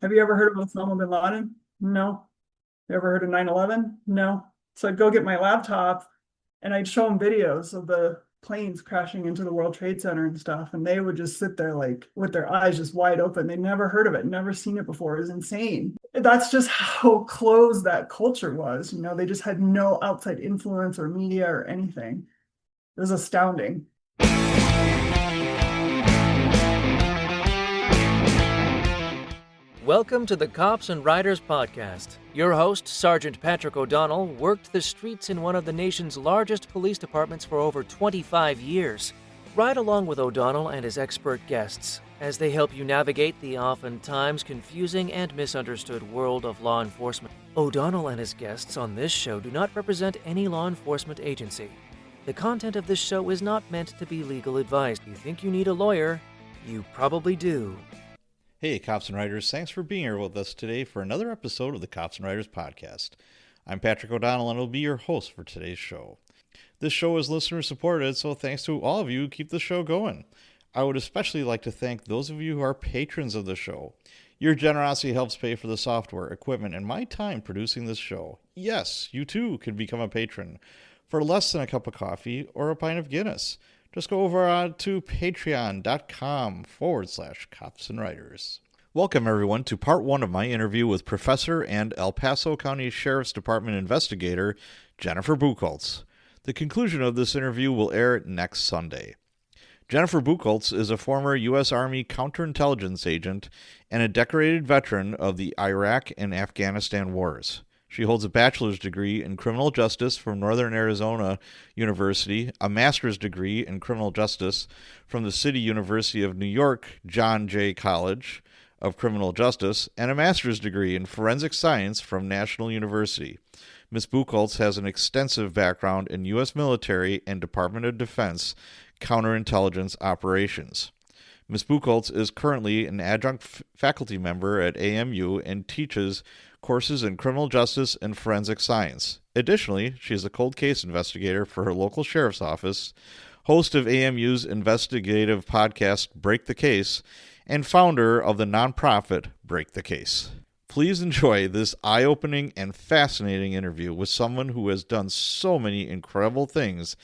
Have you ever heard of Osama bin Laden? No. You ever heard of 9/11? No. So I'd go get my laptop and I'd show them videos of the planes crashing into the World Trade Center and stuff. And they would just sit there like with their eyes just wide open. They'd never heard of it, never seen it before. It was insane. That's just how closed that culture was. They just had no outside influence or media or anything. It was astounding. Welcome to the Cops and Riders Podcast. Your host, Sergeant Patrick O'Donnell, worked the streets in one of the nation's largest police departments for over 25 years. Ride along with O'Donnell and his expert guests as they help you navigate the oftentimes confusing and misunderstood world of law enforcement. O'Donnell and his guests on this show do not represent any law enforcement agency. The content of this show is not meant to be legal advice. If you think you need a lawyer, you probably do. Hey, Cops and Writers, thanks for being here with us today for another episode of the Cops and Writers Podcast. I'm Patrick O'Donnell, and I'll be your host for today's show. This show is listener-supported, so thanks to all of you who keep the show going. I would especially like to thank those of you who are patrons of the show. Your generosity helps pay for the software, equipment, and my time producing this show. Yes, you too can become a patron for less than a cup of coffee or a pint of Guinness. Just go over to patreon.com/Cops and Writers. Welcome, everyone, to part one of my interview with Professor and El Paso County Sheriff's Department investigator, Jennifer Bucholtz. The conclusion of this interview will air next Sunday. Jennifer Bucholtz is a former U.S. Army counterintelligence agent and a decorated veteran of the Iraq and Afghanistan wars. She holds a bachelor's degree in criminal justice from Northern Arizona University, a master's degree in criminal justice from the City University of New York John Jay College of Criminal Justice, and a master's degree in forensic science from National University. Ms. Bucholtz has an extensive background in U.S. military and Department of Defense counterintelligence operations. Ms. Bucholtz is currently an adjunct faculty member at AMU and teaches courses in criminal justice and forensic science. Additionally, she is a cold case investigator for her local sheriff's office, host of AMU's investigative podcast Break the Case, and founder of the nonprofit Break the Case. Please enjoy this eye-opening and fascinating interview with someone who has done so many incredible things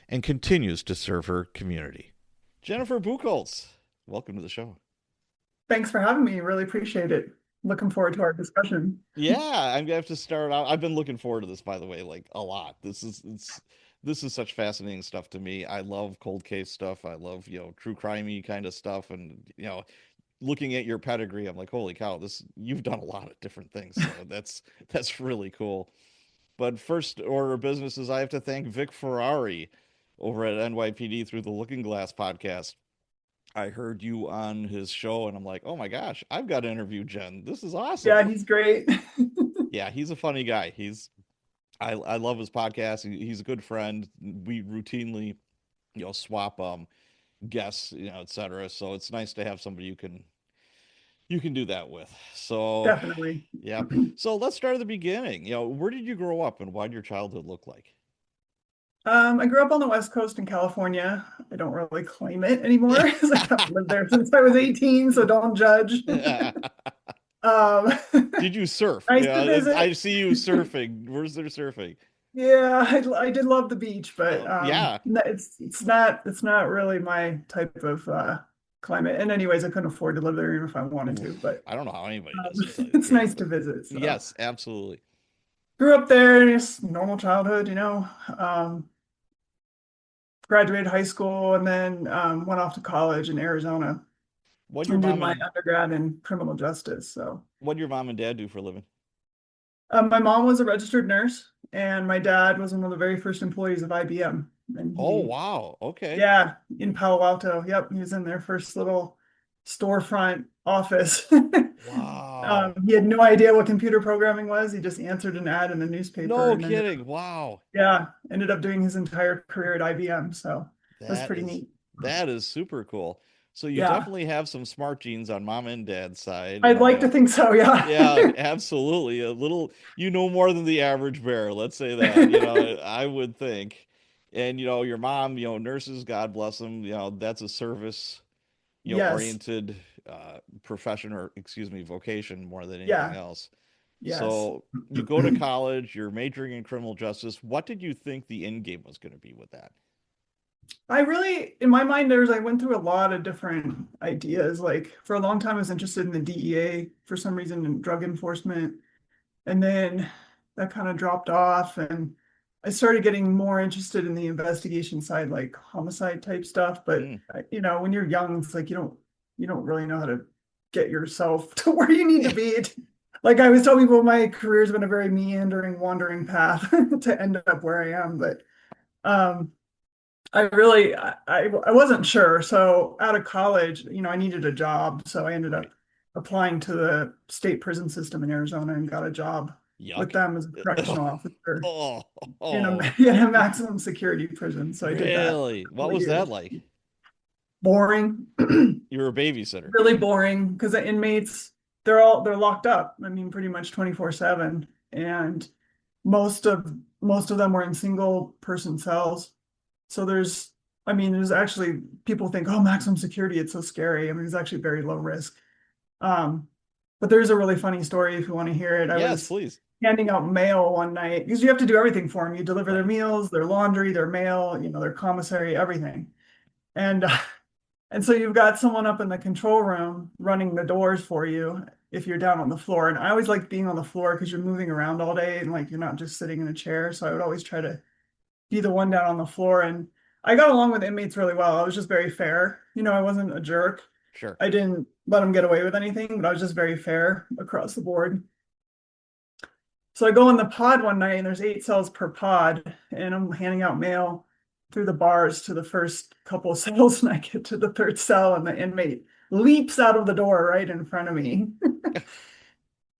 and continues to serve her community. Jennifer Bucholtz, welcome to the show. Thanks for having me. Really appreciate it. Looking forward to our discussion. Yeah, I'm gonna have to start out. I've been looking forward to this, by the way, like a lot. This is such fascinating stuff to me. I love cold case stuff. I love, true crimey kind of stuff, and looking at your pedigree, I'm like, holy cow, you've done a lot of different things. So that's really cool. But first order of business is I have to thank Vic Ferrari over at NYPD through the Looking Glass podcast. I heard you on his show, and I'm like, oh my gosh, I've got to interview Jen. This is awesome. Yeah, he's great. Yeah, he's a funny guy. I love his podcast. He's a good friend. We routinely, swap guests, etc. So it's nice to have somebody you can do that with. So Definitely. yeah. So let's start at the beginning. Where did you grow up, and what did your childhood look like? I grew up on the West Coast in California. I don't really claim it anymore because I haven't lived there since I was 18, so don't judge. Um, Did you surf? Nice to visit. I see you surfing. Where's there surfing? Yeah, I did love the beach, but yeah, it's not really my type of climate. And anyways, I couldn't afford to live there even if I wanted to. But I don't know how anybody does. It's nice to visit. So. Yes, absolutely. Grew up there, just normal childhood, graduated high school and then went off to college in Arizona and did my undergrad in criminal justice. So what did your mom and dad do for a living? My mom was a registered nurse and my dad was one of the very first employees of IBM. Oh, wow. Okay. Yeah, in Palo Alto. Yep, he was in their first little storefront office. Wow. He had no idea what computer programming was. He just answered an ad in the newspaper. No kidding. Wow. Yeah, ended up doing his entire career at IBM. So that's pretty neat. That is super cool. So you definitely have some smart genes on mom and dad's side. I'd like to think so, yeah. Yeah, absolutely. A little, more than the average bear. Let's say that, I would think. And, your mom, nurses, God bless them, that's a service, Yes. oriented profession, or excuse me, vocation more than anything Yeah. else. Yes. So you go to college, you're majoring in criminal justice. What did you think the end game was going to be with that? I really, in my mind, I went through a lot of different ideas. Like for a long time, I was interested in the DEA for some reason in drug enforcement. And then that kind of dropped off. And I started getting more interested in the investigation side, like homicide type stuff. But Mm. when you're young, it's like you don't really know how to get yourself to where you need to be. Like I always tell people, my career's been a very meandering, wandering path to end up where I am. But um, I wasn't sure. So out of college, I needed a job. So I ended up Right. applying to the state prison system in Arizona and got a job with Yuck. them as a correctional officer Oh, in a, oh, in a maximum security prison. So I did that really? for What 4 was that years. like? Boring, You were a babysitter. really boring because the inmates, they're locked up. I mean, pretty much 24/7. And most of them were in single person cells. So there's actually people think, oh, maximum security, it's so scary. I mean, it's actually very low risk. Um, but there's a really funny story if you want to hear it. I Yes, was please. handing out mail one night because you have to do everything for them. You deliver their Right. meals, their laundry, their mail, their commissary, everything. And and so you've got someone up in the control room running the doors for you if you're down on the floor. And I always like being on the floor because you're moving around all day and like you're not just sitting in a chair. So I would always try to be the one down on the floor. And I got along with inmates really well. I was just very fair. I wasn't a jerk. Sure. I didn't let them get away with anything, but I was just very fair across the board. So I go in the pod one night and there's 8 cells per pod, and I'm handing out mail through the bars to the first couple of cells, and I get to the third cell and the inmate leaps out of the door right in front of me.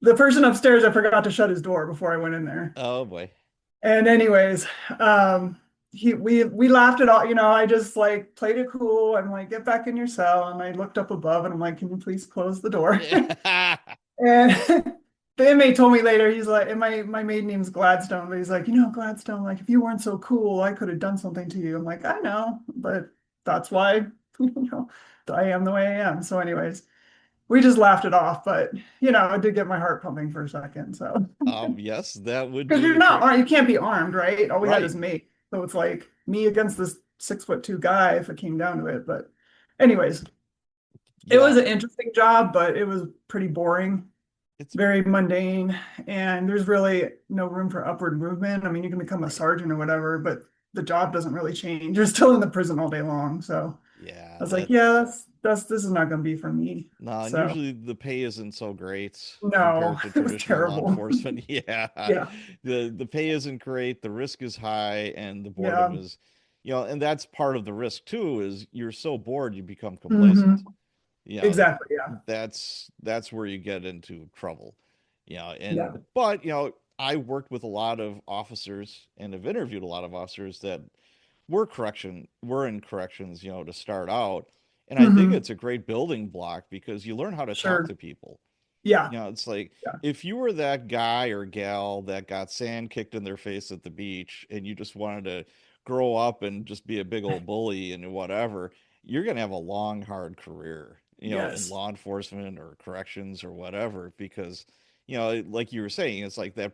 The person upstairs, I forgot to shut his door before I went in there. Oh boy. And anyways, we laughed it all. I just like played it cool. I'm like, get back in your cell. And I looked up above and I'm like, can you please close the door? Yeah. And the inmate told me later, he's like, and my maiden name's Gladstone, but he's like, Gladstone, like if you weren't so cool, I could have done something to you. I'm like, I know, but that's why, I am the way I am. So anyways, we just laughed it off, but it did get my heart pumping for a second. So Yes, that would because do you're the not trick. you can't be armed, right? All we had Right. is me. So it's like me against this 6'2" guy if it came down to it. But anyways, it Yeah. was an interesting job, but it was pretty boring, It's very mundane, and there's really no room for upward movement. I mean, you can become a right. sergeant or whatever, but the job doesn't really change. You're still in the prison all day long. So I Yeah, was like, that's yeah, that's this is not going to be for me. no, and So usually the pay isn't so great no, compared to it was traditional law terrible. enforcement. Yeah. Yeah, The pay isn't great, the risk is high, and the boredom yeah, is, and that's part of the risk too, is you're so bored you become hmm complacent. You know, exactly. Yeah, that's where you get into trouble. And yeah. but I worked with a lot of officers and have interviewed a lot of officers that were in corrections, to start out. And I think Hmm. it's a great building block because you learn how to talk Sure. to people. Yeah. It's like Yeah. if you were that guy or gal that got sand kicked in their face at the beach and you just wanted to grow up and just be a big old bully and whatever, you're going to have a long, hard career, in Yes. law enforcement or corrections or whatever, because, like you were saying, it's like that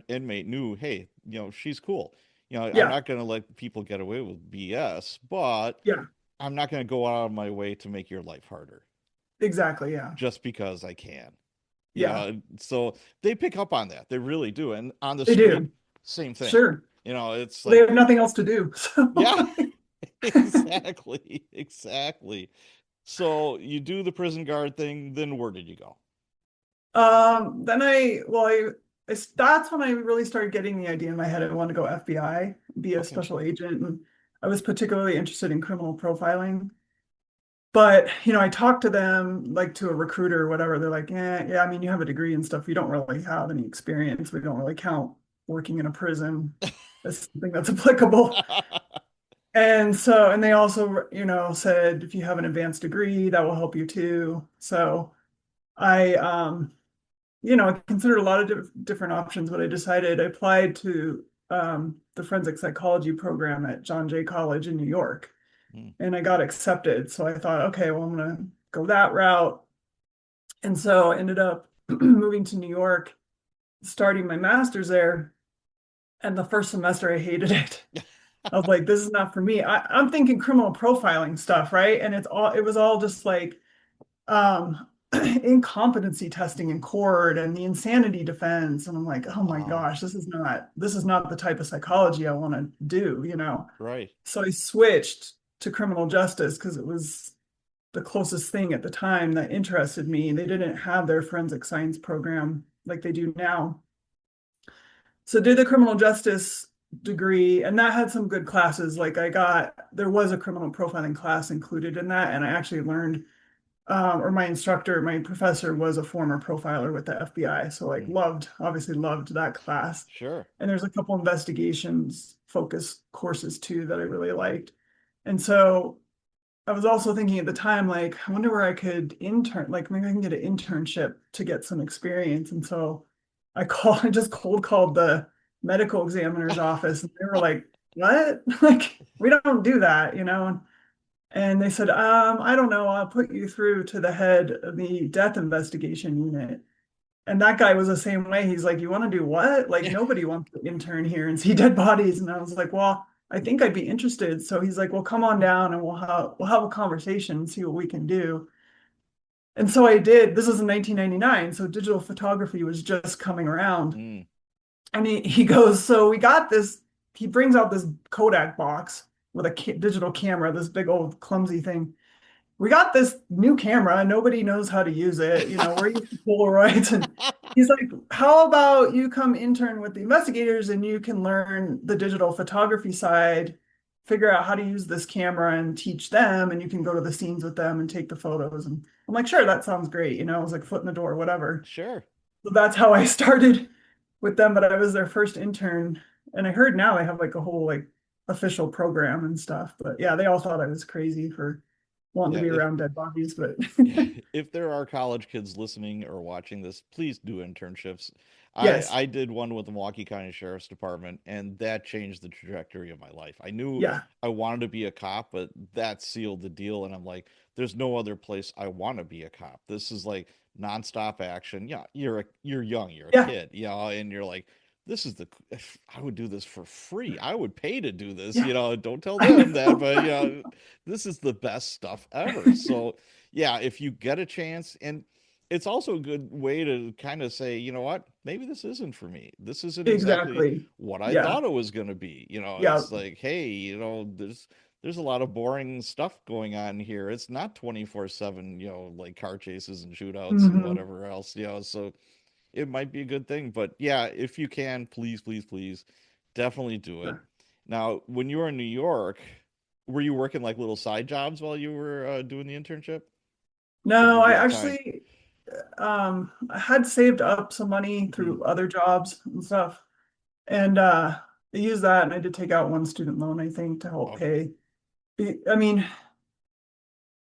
inmate knew, hey, she's cool. I'm Yeah. not going to let people get away with BS, but Yeah. I'm not going to go out of my way to make your life harder Exactly. Yeah. just because I can. Yeah. So they pick up on that. They really do. And on the They street, do. same thing. Sure. It's They like, have nothing else to do. yeah, So exactly, exactly. So you do the prison guard thing, then where did you go? then that's when I really started getting the idea in my head. I wanted to go FBI, be a Okay. special agent. And I was particularly interested in criminal profiling. But, I talked to them like to a recruiter or whatever. They're like, yeah, I mean, you have a degree and stuff. You don't really have any experience. We don't really count working in a prison as something that's applicable. And they also, said if you have an advanced degree, that will help you too. So I, I considered a lot of different options, but I decided I applied to the forensic psychology program at John Jay College in New York, Hmm. and I got accepted. So I thought, okay, well, I'm gonna go that route. And so I ended up moving to New York, starting my master's there. And the first semester I hated it. I was like, this is not for me. I'm thinking criminal profiling stuff, right? And it was all just like incompetency testing in court and the insanity defense. And I'm like, oh my Oh, gosh, this is not the type of psychology I want to do, you know. right. So I switched to criminal justice because it was the closest thing at the time that interested me. They didn't have their forensic science program like they do now. So did the criminal justice degree, and that had some good classes. Like there was a criminal profiling class included in that, and I actually learned, or my professor was a former profiler with the FBI, so like Mm, obviously loved that class. sure. And there's a couple investigations focused courses too that I really liked. And so I was also thinking at the time, like, I wonder where I could intern, like maybe I can get an internship to get some experience. And so I just cold called the medical examiner's office and they were like, what? Like, we don't do that, you know? And they said, I don't know, I'll put you through to the head of the death investigation unit. And that guy was the same way. He's like, you want to do what? Like, nobody wants to intern here and see dead bodies. And I was like, well, I think I'd be interested. So he's like, well, come on down and we'll have a conversation and see what we can do. And so I did. This was in 1999, so digital photography was just coming around. Mm, And he goes, so we got this. He brings out this Kodak box with a digital camera, this big old clumsy thing. We got this new camera. Nobody knows how to use it. You know, we're using Polaroids. And he's like, how about you come intern with the investigators and you can learn the digital photography side, figure out how to use this camera and teach them. And you can go to the scenes with them and take the photos. And I'm like, sure, that sounds great. You know, it was like foot in the door, whatever. sure. So that's how I started with them. But I was their first intern. And I heard now they have like a whole like official program and stuff. But yeah, they all thought I was crazy for wanting to Yeah, be if around dead bodies, but if there are college kids listening or watching this, please do internships. I yes, I did one with the Milwaukee County Sheriff's Department, and that changed the trajectory of my life. I knew yeah, I wanted to be a cop, but that sealed the deal. And I'm like, there's no other place I want to be a cop. This is like nonstop action. Yeah, you're young, you're a yeah, kid, and you're like, this is if I would do this for free. I would pay to do this. yeah. Don't tell I them that, know. but this is the best stuff ever. So yeah, if you get a chance, and it's also a good way to kind of say, you know what, maybe this isn't for me. This isn't exactly Exactly. what I Yeah, thought it was going to be. yeah, It's like, hey, there's a lot of boring stuff going on here. It's not 24/7, like car chases and shootouts and hmm, whatever else, so it might be a good thing. But yeah, if you can, please, please, please, definitely do it. yeah. Now, when you were in New York, were you working like little side jobs while you were doing the internship, or No, did I you have time? actually, I had saved up some money Mm, through other jobs and stuff, and I used that, and I did take out one student loan, I think, to help okay, pay. I mean,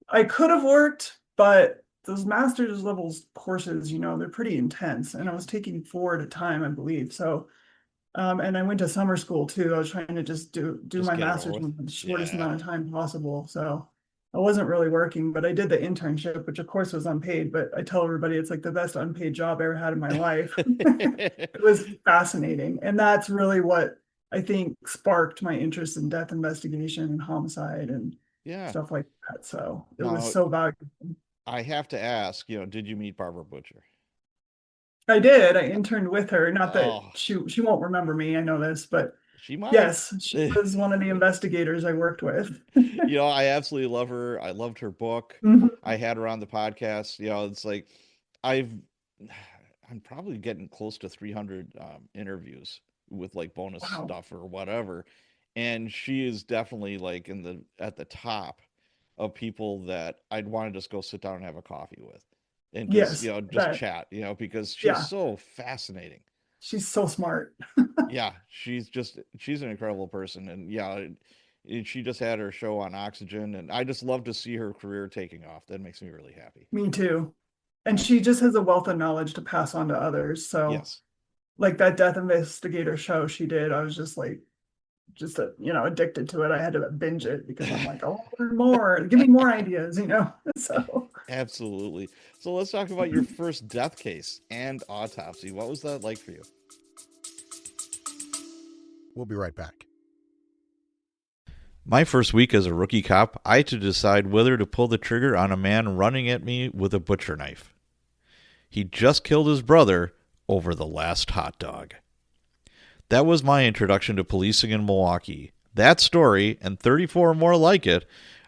I could have worked, but those master's levels courses, they're pretty intense, and I was taking four at a time, I believe. So and I went to summer school too. I was trying to just do just my get it over master's with. in the shortest Yeah. amount of time possible. So I wasn't really working, but I did the internship, which of course was unpaid, but I tell everybody it's like the best unpaid job I ever had in my life. It was fascinating. And that's really what I think sparked my interest in death investigation and homicide and Yeah. stuff like that. So it was Now, so valuable. I have to ask, did you meet Barbara Butcher? I did. I interned with her. Not that Oh, she won't remember me. I know this, but she might. yes, she was one of the investigators I worked with. I absolutely love her. I loved her book. Mhm. I had her on the podcast. It's like I've I'm probably getting close to 300 interviews with like bonus Wow. stuff or whatever, and she is definitely like in the at the top of people that I'd want to just go sit down and have a coffee with, and just Yes, just that, chat, because she's yeah, so fascinating. she's so smart. Yeah, she's an incredible person, and yeah, she just had her show on Oxygen, and I just love to see her career taking off. That makes me really happy. Me too. And Yeah. she just has a wealth of knowledge to pass on to others. So, Yes. like that death investigator show she did, I was just like, addicted to it. I had to binge it because I'm like, I want to learn more. Give me more ideas. So Absolutely. So let's talk about your first death case and autopsy. What was that like for you? We'll be right back. My first week as a rookie cop, I had to decide whether to pull the trigger on a man running at me with a butcher knife. He just killed his brother over the last hot dog. That was my introduction to policing in Milwaukee. That story, and 34 more like it,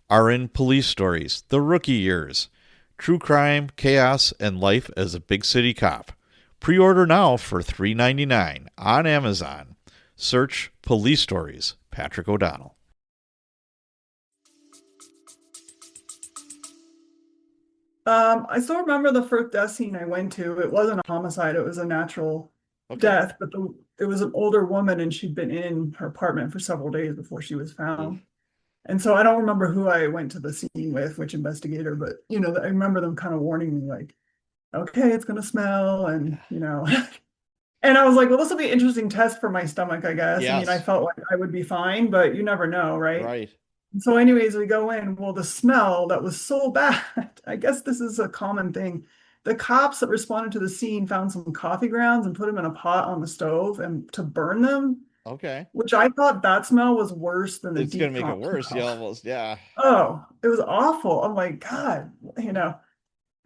are in Police Stories, The Rookie Years. True crime, chaos, and life as a big city cop. Pre-order now for $3.99 on Amazon. Search Police Stories, Patrick O'Donnell. I still remember the first death scene I went to. It wasn't a homicide, it was a natural death, but it was an older woman and she'd been in her apartment for several days before she was found. And so I don't remember who I went to the scene with, which investigator, but I remember them kind of warning me like, okay, it's gonna smell, and and I was like, well, this will be an interesting test for my stomach, I guess. I mean, I Yes. felt like I would be fine, but you never know, right? Right. So anyways, we go in. Well, the smell that was so bad, I guess this is a common thing. The cops that responded to the scene found some coffee grounds and put them in a pot on the stove and to burn them, Okay. which I thought that smell was worse than the It's going to make it decomp worse. smell. Yeah, almost. Yeah. Oh, it was awful. I'm like, God.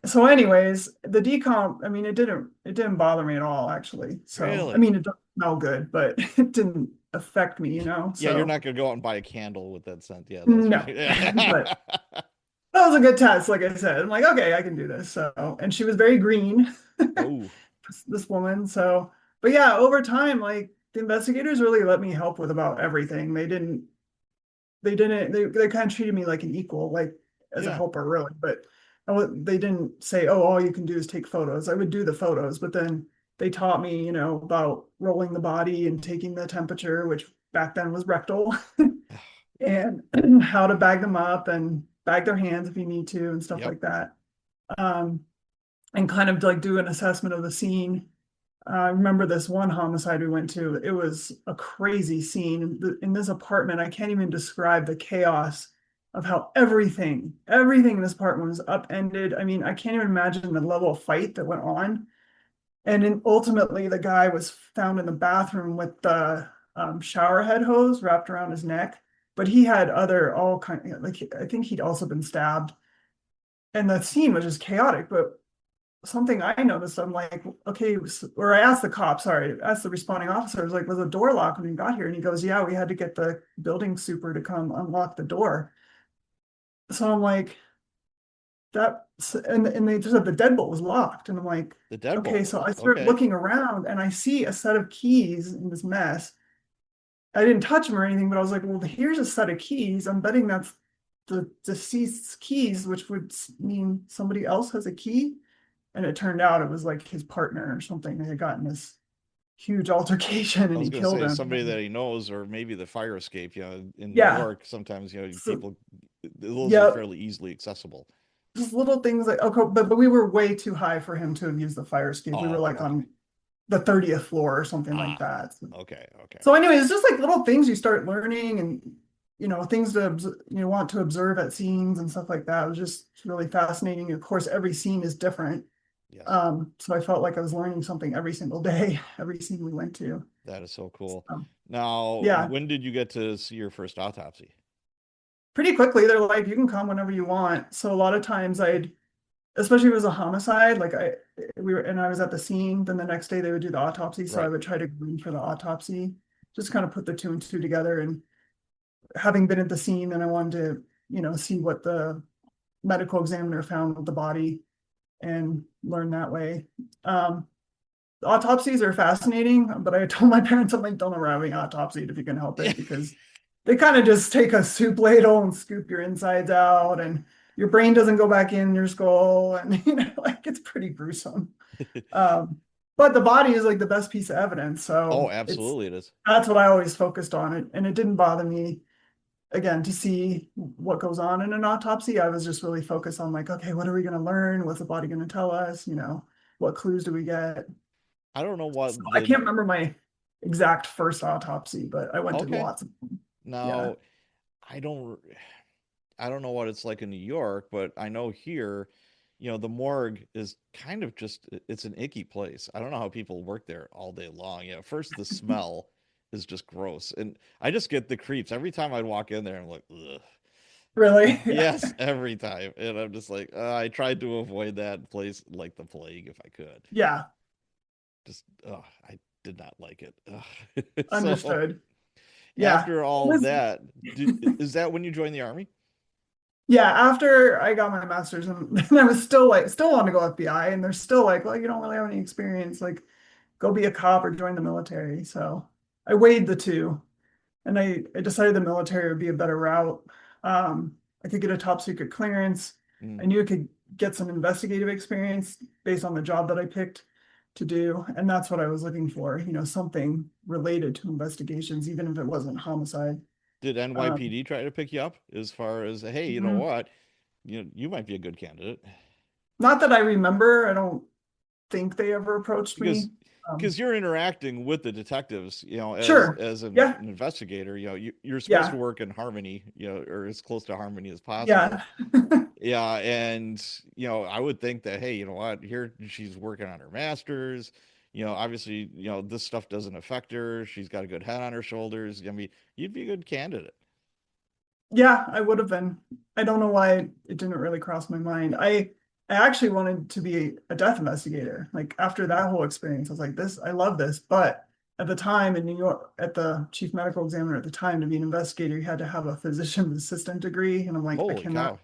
So anyways, the decomp, I mean, it didn't bother me at all, actually. So, Really? I mean, it doesn't smell good, but it didn't affect me, Yeah, So you're not going to go out and buy a candle with that scent. Yeah, that's no, right. but that was a good test, like I said. I'm like, okay, I can do this. So, and she was very green, Oh, this woman. So, but yeah, over time, like the investigators really let me help with about everything. They kind of treated me like an equal, like as a yeah. helper, really. But they didn't say, oh, all you can do is take photos. I would do the photos, but then they taught me, about rolling the body and taking the temperature, which back then was rectal, and how to bag them up and bag their hands if you need to and stuff Yep. like that. Um, and kind of like do an assessment of the scene. I remember this one homicide we went to. It was a crazy scene in this apartment. I can't even describe the chaos of how everything in this apartment was upended. I mean, I can't even imagine the level of fight that went on. And then ultimately, the guy was found in the bathroom with the shower head hose wrapped around his neck. But he had all kind of, like, I think he'd also been stabbed. And the scene was just chaotic. But something I noticed, I'm like, okay, or I asked the cop, sorry, asked the responding officer, I was like, was the door locked when you got here? And he goes, yeah, we had to get the building super to come unlock the door. So I'm like, and they just said the deadbolt was locked. And I'm like, The deadbolt. okay, so I start looking around and I see a set of keys in this mess. I didn't touch them or anything, but I was like, well, here's a set of keys. I'm betting that's the deceased's keys, which would mean somebody else has a key. And it turned out it was like his partner or something. They had gotten this huge altercation and he killed him. Somebody that he knows, or maybe the fire escape. In New York, sometimes people, those are fairly easily accessible. Just little things like, okay, but we were way too high for him to have used the fire escape. We were like on the 30th floor or something like that. Okay. So anyway, it's just like little things you start learning, and things to want to observe at scenes and stuff like that. It was just really fascinating. Of course, every scene is different. Yes. So I felt like I was learning something every single day, every scene we went to. That is so cool. Now, when did you get to see your first autopsy? Pretty quickly. They're like, you can come whenever you want. So a lot of times especially if it was a homicide, like I was at the scene, then the next day they would do the autopsy. So I would try to go in for the autopsy, just kind of put the two and two together. And having been at the scene, then I wanted to, see what the medical examiner found with the body and learn that way. Autopsies are fascinating, but I told my parents, I'm like, don't ever have an autopsy if you can help it, because they kind of just take a soup ladle and scoop your insides out, and your brain doesn't go back in your skull, and like it's pretty gruesome. But the body is like the best piece of evidence. So absolutely it is. That's what I always focused on, and it didn't bother me again to see what goes on in an autopsy. I was just really focused on like, okay, what are we going to learn? What's the body going to tell us? What clues do we get? I don't know what I can't remember my exact first autopsy, but I went to lots of them. Now, I don't know what it's like in New York, but I know here the morgue is kind of just, it's an icky place. I don't know how people work there all day long. First the smell is just gross. And I just get the creeps. Every time I'd walk in there, I'm like, ugh. Really? Yes, every time. And I'm just like, I tried to avoid that place like the plague if I could. Yeah, Just, I did not like it. Ugh. So understood. Yeah. after It all was that, is that when you joined the army? Yeah, after I got my master's and, and I was still like still want to go FBI and they're still like, well, you don't really have any experience, like go be a cop or join the military. So I weighed the two and I decided the military would be a better route. I could get a top secret clearance. I Mm. knew I could get some investigative experience based on the job that I picked to do. And that's what I was looking for, something related to investigations, even if it wasn't homicide. Did Um, NYPD try to pick you up as far as, hey, you know mhm. what? You might be a good candidate Not that I remember. I don't think they ever approached because me. you're interacting with the detectives, as Sure. an Yeah. investigator, you're supposed to Yeah. work in harmony, or as close to harmony as possible. Yeah. Yeah, and I would think that, hey, you know what? Here she's working on her master's. Obviously, this stuff doesn't affect her. She's got a good head on her shoulders. I mean, you'd be a good candidate. Yeah, I would have been. I don't know why it didn't really cross my mind. I actually wanted to be a death investigator. Like after that whole experience, I was like, I love this. But at the time in New York, at the chief medical examiner at the time, to be an investigator, you had to have a physician's assistant degree. And I'm like, I Holy cannot cow!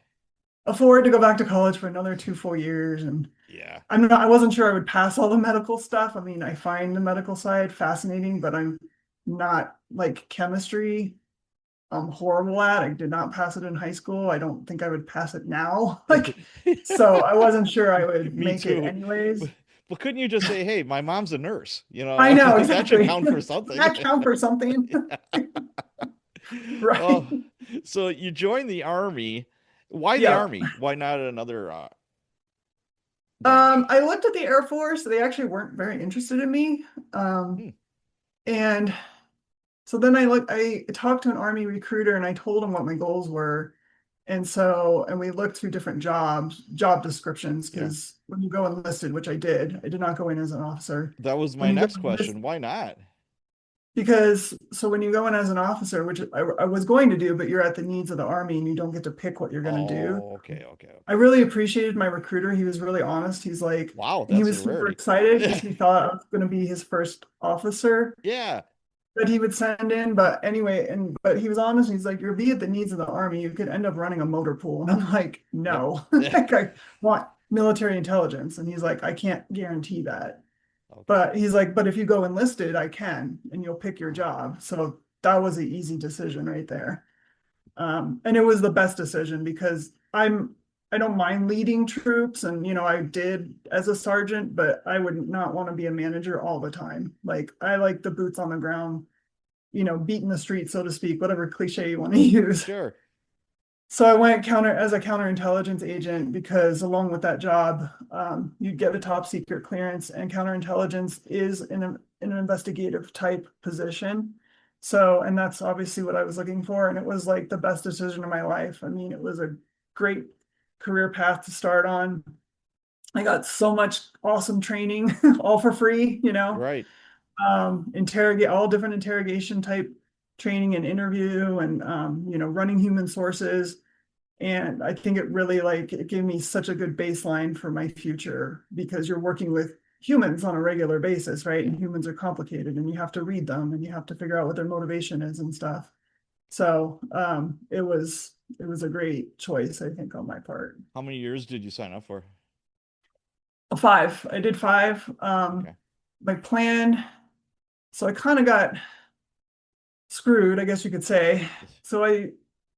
afford to go back to college for another 2 full years. And Yeah. I wasn't sure I would pass all the medical stuff. I mean, I find the medical side fascinating, but I'm not like chemistry. I'm horrible at. I did not pass it in high school. I don't think I would pass it now. Like, so I wasn't sure I would Me make it too. But, anyways. but couldn't you just say, "Hey, my mom's a nurse"? I know That should exactly. count for something. That count for something, right? Oh, so you joined the army. Why the Yeah. army? Why not another branch? I looked at the Air Force. They actually weren't very interested in me. Hmm. And so then I talked to an Army recruiter and I told him what my goals were. And we looked through different job descriptions, Yeah, because when you go enlisted, which I did not go in as an officer. that was my When you go next enlisted, question. Why not? because so when you go in as an officer, which I was going to do, but you're at the needs of the Army and you don't get to pick what you're going to do. Oh, okay, okay, I okay. really appreciated my recruiter. He was really honest. He's like, Wow, and he that's a was super rarity. excited because he thought I was going to be his first officer Yeah. that he would send in. But anyway, but he was honest. He's like, you'll be at the needs of the Army. You could end up running a motor pool. And I'm like, Yep. no, Yeah. like I want military intelligence. And he's like, I can't guarantee that. Okay. But he's like, but if you go enlisted, I can, and you'll pick your job. So that was an easy decision right there. And it was the best decision because I don't mind leading troops, and I did as a sergeant, but I would not want to be a manager all the time. Like I like the boots on the ground, beating the street, so to speak, whatever cliche you want to use. Sure. So I went as a counterintelligence agent because along with that job, you get a top secret clearance, and counterintelligence is an investigative type position. So, and that's obviously what I was looking for. And it was like the best decision of my life. I mean, it was a great career path to start on. I got so much awesome training, all for free, Right. interrogate all different interrogation type training and interview and, running human sources. And I think it really it gave me such a good baseline for my future because you're working with humans on a regular basis, right? Yeah. And humans are complicated and you have to read them and you have to figure out what their motivation is and stuff. So it was a great choice, I think, on my part. How many years did you sign up for? Five. I did five. Okay. My plan, so I kind of got screwed, I guess you could say. So I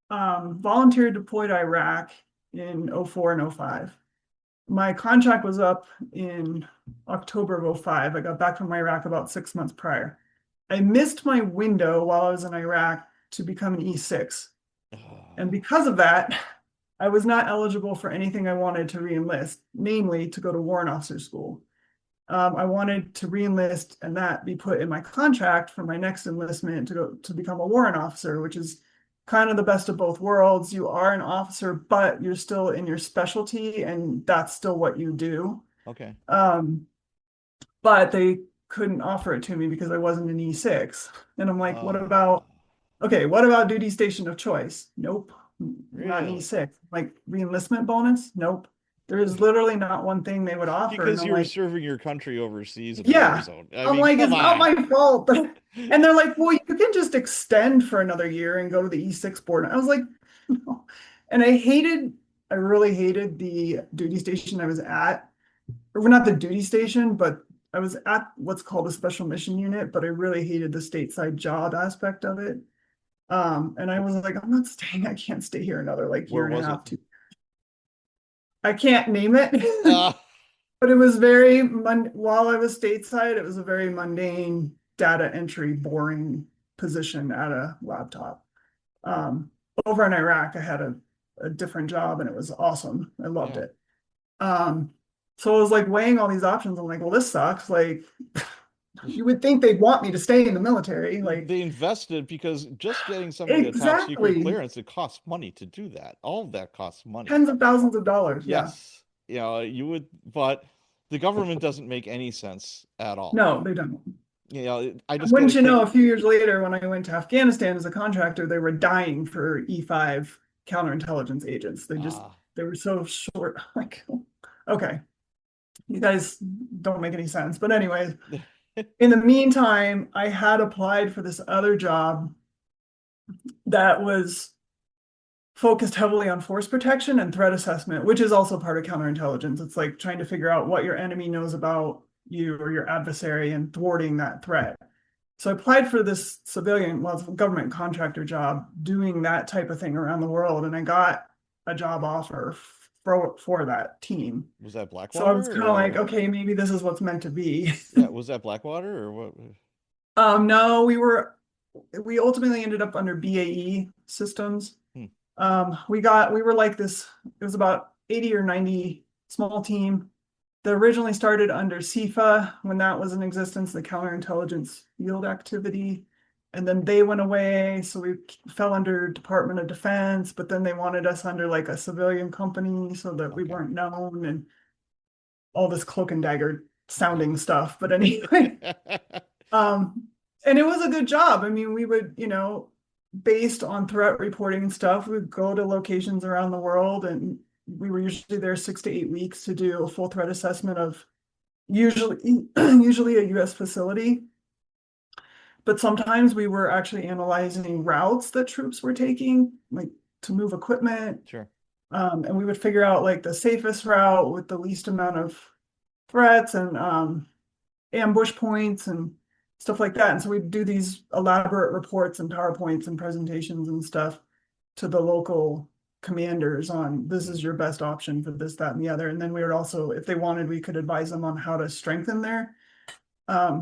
volunteered to deploy to Iraq in '04 and '05. My contract was up in October of '05. I got back from Iraq about 6 months prior. I missed my window while I was in Iraq to become an E6. And because of that, I was not eligible for anything I wanted to reenlist, namely to go to warrant officer school. I wanted to reenlist and that be put in my contract for my next enlistment to go to become a warrant officer, which is kind of the best of both worlds. You are an officer, but you're still in your specialty, and that's still what you do. Okay. But they couldn't offer it to me because I wasn't an E6. And I'm like, what Uh, about, okay, what about duty station of choice? Nope, not an really? E6. Like reenlistment bonus? Nope. There is literally not one thing they would offer. And Because I'm you were like, serving your country overseas in a war yeah. zone. I I'm mean, like, come it's not on. my fault. And they're like, well, you can just extend for another year and go to the E6 board. And I was like, no. And I really hated the duty station I was at. Or not the duty station, but I was at what's called a special mission unit, but I really hated the stateside job aspect of it. And I was like, I'm not staying, I can't stay here another like Where year and a was it? half, two. I can't name it. Uh, But it was while I was stateside, it was a very mundane data entry, boring position at a laptop. Um, Over in Iraq, I had a different job and it was awesome. I loved yeah. it. Um, so I was like weighing all these options. I'm like, well, this sucks. Like, you would think they'd want me to stay in the military. Like, They invested because just getting somebody a top secret exactly. clearance, it costs money to do that. All of that costs money. Tens of thousands of dollars. Yeah. Yes. You know, you would, but the government doesn't make any sense at all. No, they don't. You know, I just get a Wouldn't you know, kick. a few years later, when I went to Afghanistan as a contractor, they were dying for E5 counterintelligence agents. Ah, They were so short. Like, okay, you guys don't make any sense. But anyways, in the meantime, I had applied for this other job that was focused heavily on force protection and threat assessment, which is also part of counterintelligence. It's like trying to figure out what your enemy knows about you or your adversary and thwarting that threat. So I applied for this civilian, well, it's a government contractor job doing that type of thing around the world, and I got a job offer for that team. was that So I was Blackwater kind of like, or okay, maybe this is what's meant to be. yeah, was that Blackwater or what? No, we ultimately ended up under BAE systems. Hmm, We were like this, it was about 80 or 90 small team. They originally started under CIFA when that was in existence, the Counterintelligence Field Activity. And then they went away. So we fell under Department of Defense, but then they wanted us under like a civilian company so that we okay. weren't known and all this cloak and dagger sounding stuff. But anyway, um, and it was a good job. I mean, we would, based on threat reporting and stuff, we'd go to locations around the world, and we were usually there 6 to 8 weeks to do a full threat assessment of usually a US facility. But sometimes we were actually analyzing routes that troops were taking, like to move equipment. Sure. And we would figure out like the safest route with the least amount of threats and ambush points and stuff like that. And so we'd do these elaborate reports and PowerPoints and presentations and stuff to the local commanders on this is your best option for this, that, and the other. And then we would also, if they wanted, we could advise them on how to strengthen their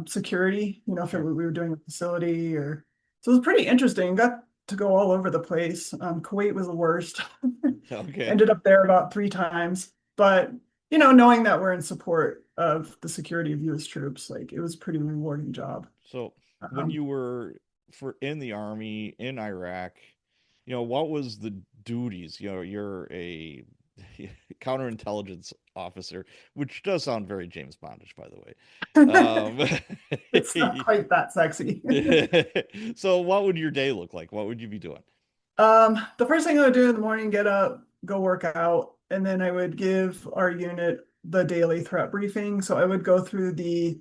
security, if Sure. we were doing a facility or, so it was pretty interesting. Got to go all over the place. Kuwait was the worst. Okay. Ended up there about 3 times, but knowing that we're in support of the security of US troops, like it was a pretty rewarding job. So when you were in the army in Iraq, what was the duties? You're a counterintelligence officer, which does sound very James Bondish, by the way. It's not quite that sexy. So what would your day look like? What would you be doing? The first thing I would do in the morning, get up, go work out, and then I would give our unit the daily threat briefing. So I would go through the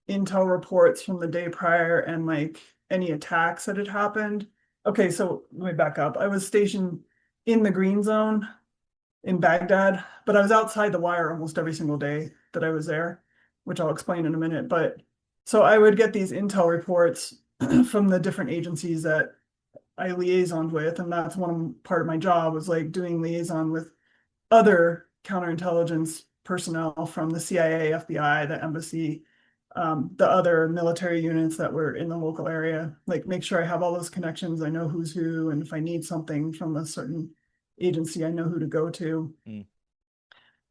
intel reports from the day prior and like any attacks that had happened. Okay, so let me back up. I was stationed in the green zone in Baghdad, but I was outside the wire almost every single day that I was there, which I'll explain in a minute. But so I would get these intel reports from the different agencies that I liaisoned with, and that's part of my job was like doing liaison with other counterintelligence personnel from the CIA, FBI, the embassy, the other military units that were in the local area, like make sure I have all those connections. I know who's who, and if I need something from a certain agency, I know who to go to. Mm.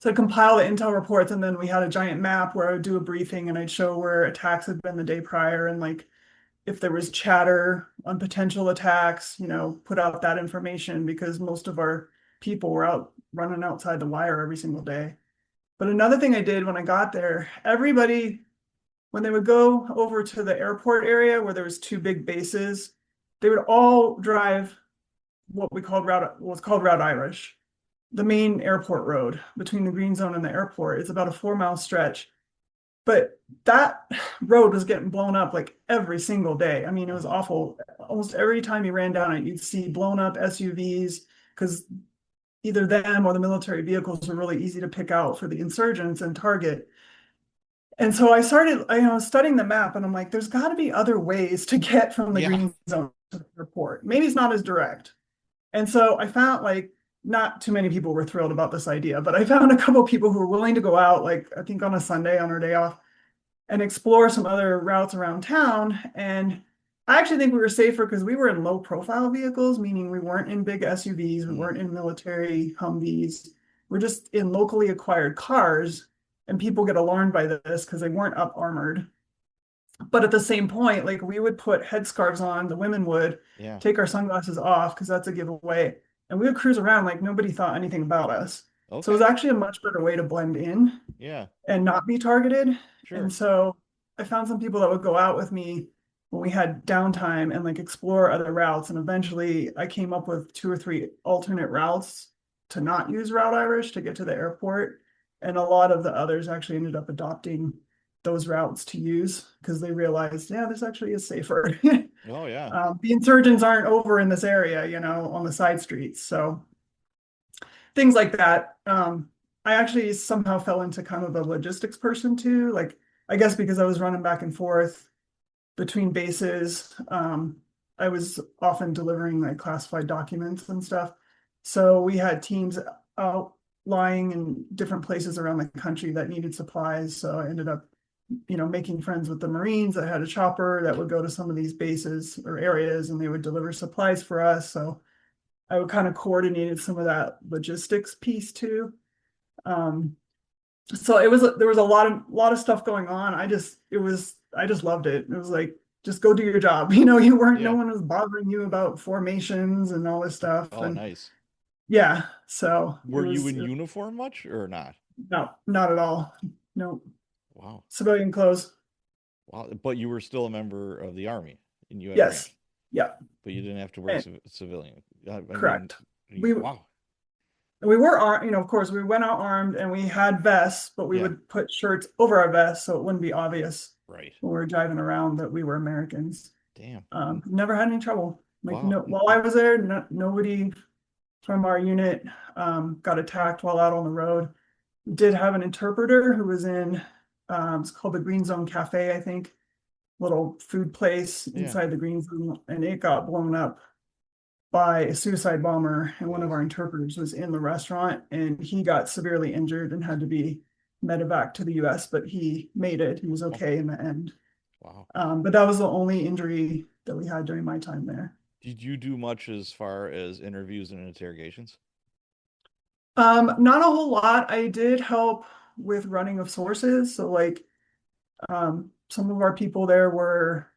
So I compile the intel reports, and then we had a giant map where I would do a briefing and I'd show where attacks had been the day prior and like if there was chatter on potential attacks, put out that information because most of our people were out running outside the wire every single day. But another thing I did when I got there, everybody, when they would go over to the airport area where there was two big bases, they would all drive what was called Route Irish, the main airport road between the green zone and the airport. It's about a 4-mile stretch. But that road was getting blown up like every single day. I mean, it was awful. Almost every time you ran down it, you'd see blown up SUVs because either them or the military vehicles were really easy to pick out for the insurgents and target. And so I started, studying the map, and I'm like, there's got to be other ways to get from the green zone to the airport. Maybe it's not as direct. And so I found not too many people were thrilled about this idea, but I found a couple of people who were willing to go out, like I think on a Sunday on our day off, and explore some other routes around town. And I actually think we were safer because we were in low profile vehicles, meaning we weren't in big SUVs, we weren't in military Humvees. We're just in locally acquired cars, and people get alarmed by this because they weren't up armored. But at the same point, like we would put headscarves on, the women would take our sunglasses off because that's a giveaway. And we would cruise around like nobody thought anything about us. Okay. So it was actually a much better way to blend in and not be targeted. Sure. And so I found some people that would go out with me when we had downtime and like explore other routes. And eventually I came up with 2 or 3 alternate routes to not use Route Irish to get to the airport. And a lot of the others actually ended up adopting those routes to use because they realized, this actually is safer. Oh yeah. The insurgents aren't over in this area, on the side streets. So things like that. I actually somehow fell into kind of a logistics person too. Like, I guess because I was running back and forth between bases, I was often delivering like classified documents and stuff. So we had teams out lying in different places around the country that needed supplies. So I ended up making friends with the Marines that had a chopper that would go to some of these bases or areas and they would deliver supplies for us. So I would kind of coordinated some of that logistics piece too. So there was a lot of stuff going on. I just loved it. It was like, just go do your job. No one was bothering you about formations and all this stuff. Oh, nice. Yeah. So were you in uniform much or not? No, not at all. No. Wow. Civilian clothes. Wow. But you were still a member of the Army in U.S. Yes. Ranch. Yeah. But you didn't have to wear civilian. Correct. Wow. We were armed, of course, we went out armed and we had vests, but we would put shirts over our vests so it wouldn't be obvious when we were driving around that we were Americans. Damn. Never had any trouble. While I was there, nobody from our unit got attacked while out on the road. We did have an interpreter who was in, it's called the Green Zone Cafe, I think, little food place inside the Green Zone, and it got blown up by a suicide bomber, and one of our interpreters was in the restaurant and he got severely injured and had to be medevac to the US, but he made it. He was okay in the end. Wow. But that was the only injury that we had during my time there. Did you do much as far as interviews and interrogations? Not a whole lot. I did help with running of sources. So like some of our people there were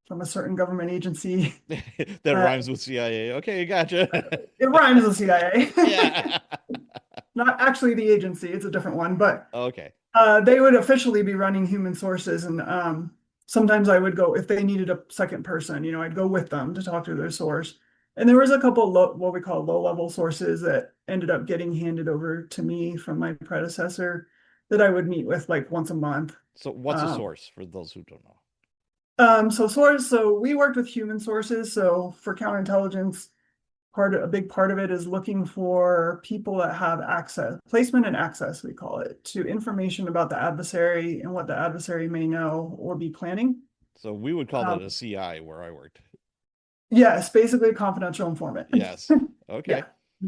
from a certain government agency. That rhymes with CIA. Okay, gotcha. It rhymes with CIA. Yeah. Not actually the agency, it's a different one, but okay. They would officially be running human sources, and sometimes I would go if they needed a second person, I'd go with them to talk to their source. And there was a couple what we call low-level sources that ended up getting handed over to me from my predecessor that I would meet with like once a month. So what's a source for those who don't know? So we worked with human sources. So for counterintelligence, a big part of it is looking for people that have access, placement and access, we call it, to information about the adversary and what the adversary may know or be planning. So we would call that a CI where I worked. Yes, basically a confidential informant. Yes. Okay. Yeah.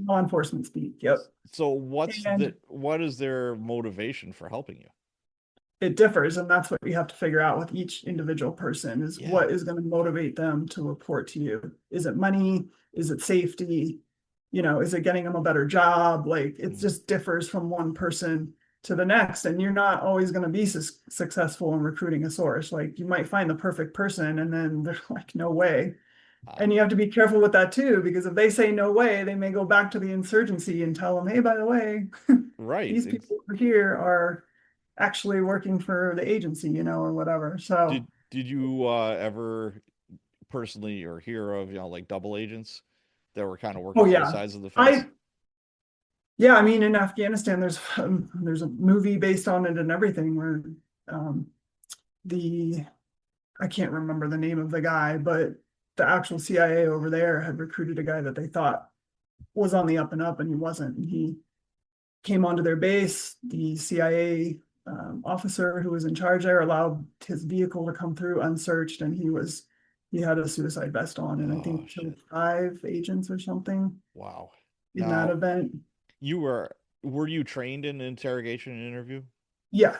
Law enforcement speak. Yep. So what is their motivation for helping you? It differs, and that's what you have to figure out with each individual person is what is going to motivate them to report to you. Is it money? Is it safety? Is it getting them a better job? Like it just differs from one person to the next, and you're not always going to be successful in recruiting a source. Like you might find the perfect person and then they're like, no way. And you have to be careful with that too, because if they say no way, they may go back to the insurgency and tell them, hey, by the way, Right. these people over here are actually working for the agency, or whatever. So, Did you ever personally or hear of, like double agents that were kind of oh working both yeah, sides of the fence? I yeah, I mean, in Afghanistan, there's a movie based on it and everything where um, the I can't remember the name of the guy, but the actual CIA over there had recruited a guy that they thought was on the up and up, and he wasn't. And he came onto their base. The CIA officer who was in charge there allowed his vehicle to come through unsearched, and he had a suicide vest on, and I Oh think killed shit. 5 agents or something Wow. in that Now, event. you were you trained in interrogation and interview? Yeah.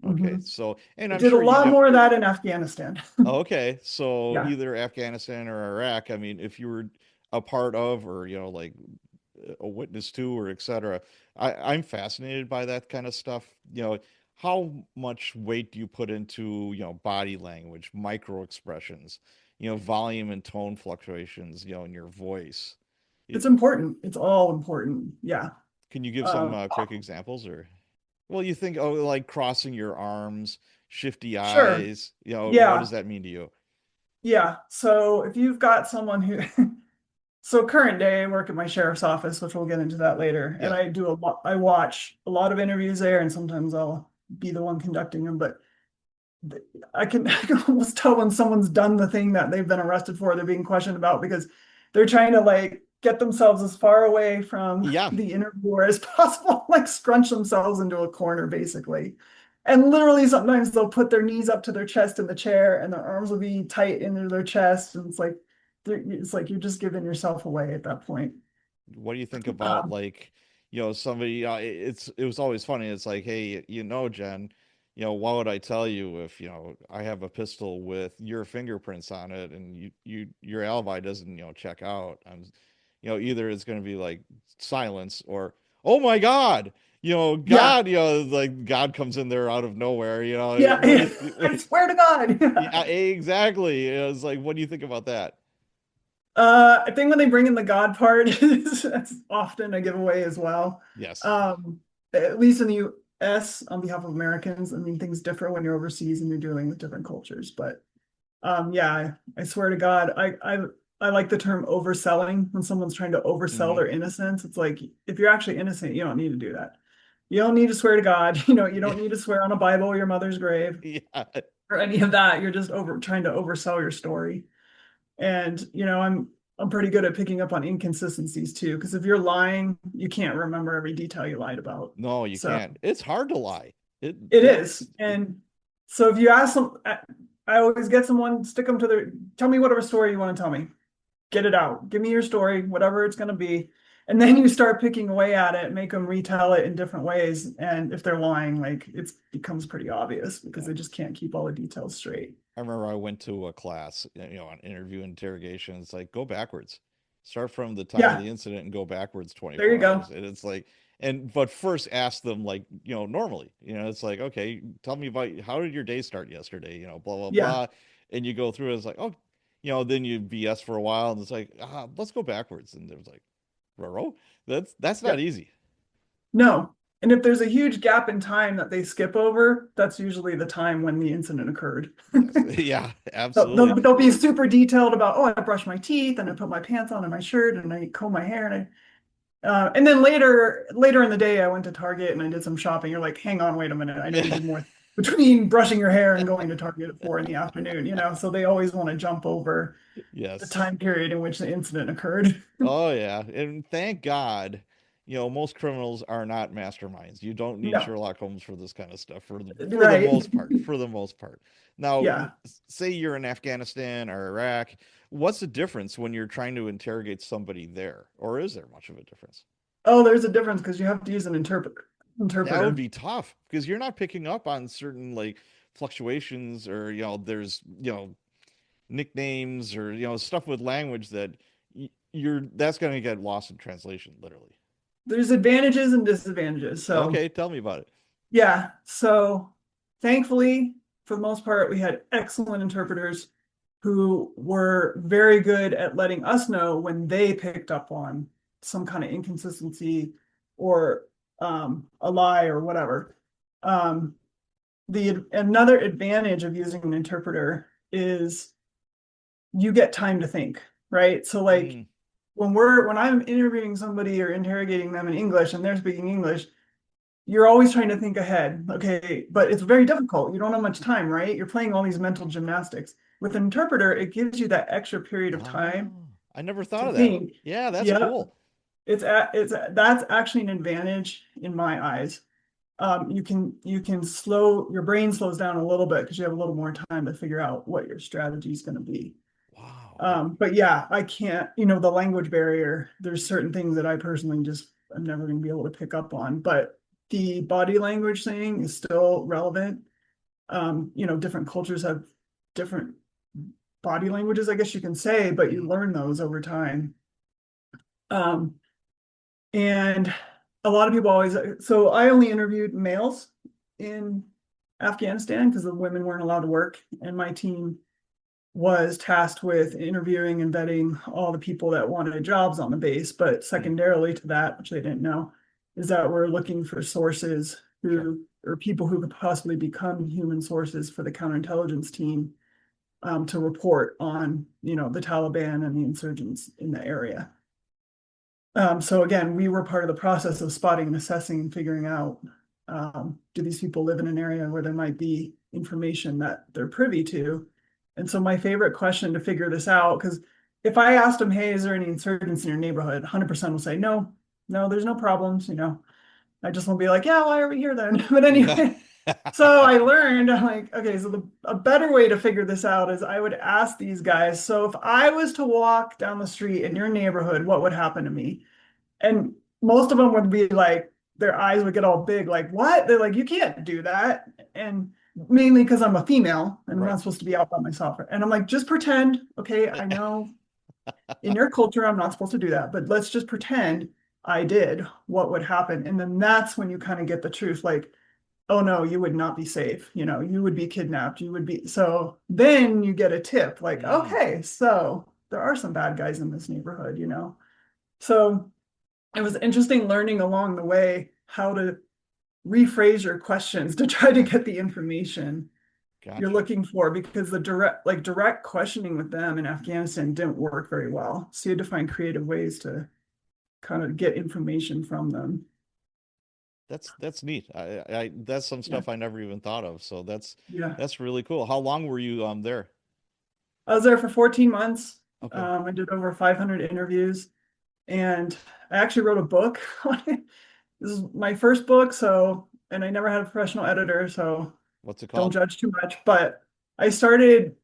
Okay. Hmm. So, and I I'm did a sure you lot know. more of that in Afghanistan. Okay. So Yeah. either Afghanistan or Iraq, I mean, if you were a part of or, like a witness to or etc. I'm fascinated by that kind of stuff. How much weight do you put into, body language, micro expressions, volume and tone fluctuations, in your voice? It's It, important. It's all important. Yeah. can you give some Um, quick examples or? Well, you think, oh, like crossing your arms, shifty sure. eyes, what does Yeah. that mean to you? Yeah. So if you've got someone who, so current day, I work at my sheriff's office, which we'll get into that later. And Yes. I do a lot, I watch a lot of interviews there, and sometimes I'll be the one conducting them. But I can almost tell when someone's done the thing that they've been arrested for, they're being questioned about because they're trying to like get themselves as far away from Yeah. the interviewer as possible, like scrunch themselves into a corner basically. And literally sometimes they'll put their knees up to their chest in the chair and their arms will be tight into their chest. And it's like you're just giving yourself away at that point. What do you think about Um, like, somebody? It was always funny. It's like, hey, Jen, why would I tell you if I have a pistol with your fingerprints on it and your alibi doesn't check out? Either it's going to be like silence or oh my God, yeah, God, like God comes in there out of nowhere. yeah, What do yeah. you? I swear to God. Yeah, exactly. It's like, what do you think about that? I think when they bring in the God part, that's often a giveaway as well. Yes. Um, at least in the US, on behalf of Americans, I mean, things differ when you're overseas and you're dealing with different cultures. But yeah, I swear to God, I like the term overselling when someone's trying to oversell Hmm. their innocence. It's like if you're actually innocent, you don't need to do that. You don't need to swear to God. You Yeah. don't need to swear on a Bible or your mother's grave Yeah. or any of that. You're just over trying to oversell your story. And I'm pretty good at picking up on inconsistencies too, because if you're lying, you can't remember every detail you lied about. No, you So can't. It's hard to lie. It it that's is. And so if you ask them, I always get someone, stick them to their, tell me whatever story you want to tell me. Get it out. Give me your story, whatever it's going to be. And then you start picking away at it, make them retell it in different ways. And if they're lying, like it becomes pretty obvious because yeah. they just can't keep all the details straight. I remember I went to a class, on interview interrogation. It's like go backwards. Start from the time of Yeah, the incident and go backwards there you 24 go. hours. And it's like but first ask them like, normally. It's like, okay, tell me about how did your day start yesterday, blah blah Yeah. blah. And you go through it, it's like, oh, then you BS for a while and it's like, let's go backwards. And there's like, Roro, that's not Yep. easy. No. And if there's a huge gap in time that they skip over, that's usually the time when the incident occurred. Yes. Yeah, They'll, absolutely. they'll, they'll be super detailed about, oh, I brushed my teeth and I put my pants on and my shirt and I comb my hair and then later in the day I went to Target and I did some shopping. You're like, hang on, wait a minute. I know you did more between brushing your hair and going to Target at 4 in the afternoon, so they always want to jump over the Yes. time period in which the incident occurred. Oh yeah, and thank God, most criminals are not masterminds. You don't need No, Sherlock Holmes for this kind of stuff for the right. most part. For the most part. Now, Yeah. say you're in Afghanistan or Iraq, what's the difference when you're trying to interrogate somebody there, or is there much of a difference? Oh, there's a difference because you have to use an interpreter. That would Interpreter. be tough because you're not picking up on certain like fluctuations or there's nicknames or stuff with language that you're that's going to get lost in translation literally. There's advantages and disadvantages. So Okay, tell me about it. Yeah. So thankfully, for the most part, we had excellent interpreters who were very good at letting us know when they picked up on some kind of inconsistency or a lie or whatever. Um, the another advantage of using an interpreter is you get time to think, right? So like Mm, when I'm interviewing somebody or interrogating them in English and they're speaking English, you're always trying to think ahead. Okay, but it's very difficult. You don't have much time, right? You're playing all these mental gymnastics. With an interpreter, it gives you that extra period of time oh, I never thought to of that. think. Yeah, that's Yep, cool. that's actually an advantage in my eyes. You can slow your brain slows down a little bit because you have a little more time to figure out what your strategy is going to be. Wow. But yeah, I can't, the language barrier, there's certain things that I personally just I'm never going to be able to pick up on, but the body language thing is still relevant. Different cultures have different body languages, I guess you can say, but you Mhm. learn those over time. Um, and a lot of people always, so I only interviewed males in Afghanistan because the women weren't allowed to work, and my team was tasked with interviewing and vetting all the people that wanted jobs on the base. But Mm, secondarily to that, which they didn't know, is that we're looking for sources sure. who or people who could possibly become human sources for the counterintelligence team to report on, the Taliban and the insurgents in the area. So again, we were part of the process of spotting and assessing and figuring out, do these people live in an area where there might be information that they're privy to? And so my favorite question to figure this out, because if I asked them, hey, is there any insurgents in your neighborhood? 100% will say, no, no, there's no problems. I just won't be like, yeah, why are we here then? But Yeah. anyway, so I learned, I'm like, okay, so a better way to figure this out is I would ask these guys, so if I was to walk down the street in your neighborhood, what would happen to me? And most of them would be like, their eyes would get all big, like, what? They're like, you can't do that. And mainly because I'm a female and I'm Right. not supposed to be out by myself. And I'm like, just pretend, okay, I know in your culture, I'm not supposed to do that, but let's just pretend I did. What would happen? And then that's when you kind of get the truth, like, oh no, you would not be safe. You would be kidnapped. You would be. So then you get a tip, like, Mm, okay, so there are some bad guys in this neighborhood. So it was interesting learning along the way how to rephrase your questions to try to get the information you're gotcha. looking for, because the direct questioning with them in Afghanistan didn't work very well. So you had to find creative ways to kind of get information from them. That's neat. I that's some Yeah. stuff I never even thought of. So Yeah. that's really cool. How long were you there? I was there for 14 months. Okay. I did over 500 interviews, and I actually wrote a book on it. This is my first book, and I never had a professional editor, so What's it don't called? judge too much. But I started